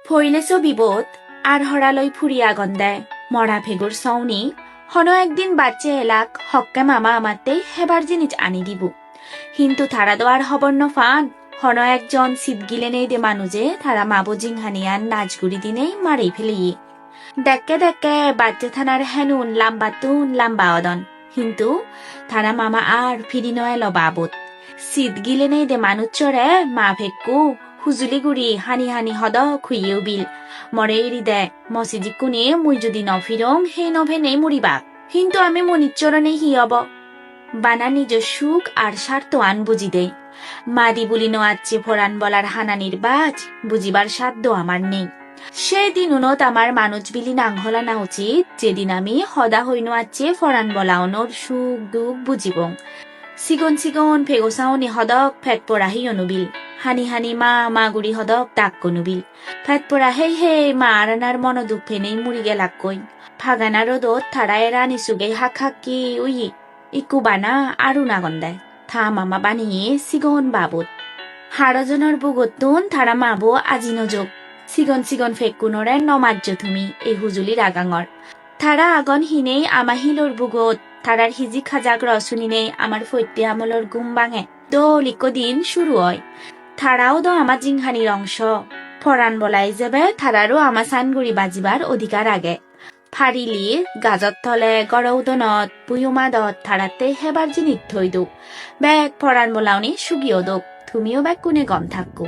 ফইলেছো বিপদ আর হরালই ফুরিয়া গন্দায় মরা ভেগুর সৌনি হন একদিন বাচ্চা এলাক হক্কে মামা আমাতেই হেবার জিনিস আনি দিব কিন্তু তারা তো আর হবর ন ফান হন একজন শীত গিলে নেই দে মানুষে তারা মাবো জিংহানিয়ান নাচগুড়ি দিনেই মারেই ফেলিয়ে দেখে দেখে বাচ্চা থানার হেনুন লাম্বা অদন কিন্তু তারা মামা আর ফিরি নয় বাবত শীত গিলে নেই দে মানুষ চড়ে মা ভেক্কু হুজুলি গুড়ি হানি হানি হদ খুইয়েও বিল মরে এরি দে মসিজি কুনি মুই যদি নফিরং সেই নভে নেই মুড়িবাক কিন্তু আমি মনির চরণে হি হব বানা নিজ সুখ আর স্বার্থ আন বুঝি দে মাদি বুলি নোয়াচ্ছে ফোরান বলার হানানির বাজ বুঝিবার সাধ্য আমার নেই সেই দিন উনত আমার মানুষ বিলি নাংহলা না উচিত যেদিন আমি হদা হইন আছে ফরান বলা অনর সুখ দুঃখ বুঝিবং সিগন সিগন ফেগোসাওনি হদক ফেট পড়াহি অনুবিল হানি হানি মা গুড়ি হদক ডাক কনুবিল ফেট পড়া হে মা আরানার মন দুঃখ ফেনেই মুড়ি গেলাক কই ফাগানা রোদত থাড়ায় রানি সুগে হাক হাক্কি উই ইকুবানা আরু নাগন্দায় থা মামা বানিয়ে সিগন বাবত হারজনের বুগতুন থাড়া মাবো আজি নযোগ সিগন সিগন ফেকুনরে নমাজ্য তুমি এই হুজুলি রাগাঙর থাড়া আগন হিনেই আমা হিলোর বুগত থাড়ার হিজি খাজাক রসুনিনে আমার ফৈত্যে আমলর গুম বাঙে দলিক দিন শুরু হয় থাড়াও তো আমার জিংহানির অংশ ফরান বলাই যাবে থাড়ারও আমা সানগুড়ি বাজিবার অধিকার আগে ফারিলি গাজত থলে গড়ৌদনত বুয়ুমাদত থাড়াতে হেবার জিনিস থই দোক ব্যাগ ফরান বলাওনি সুগিও দোক তুমিও ব্যাগ কোনে গম থাকো।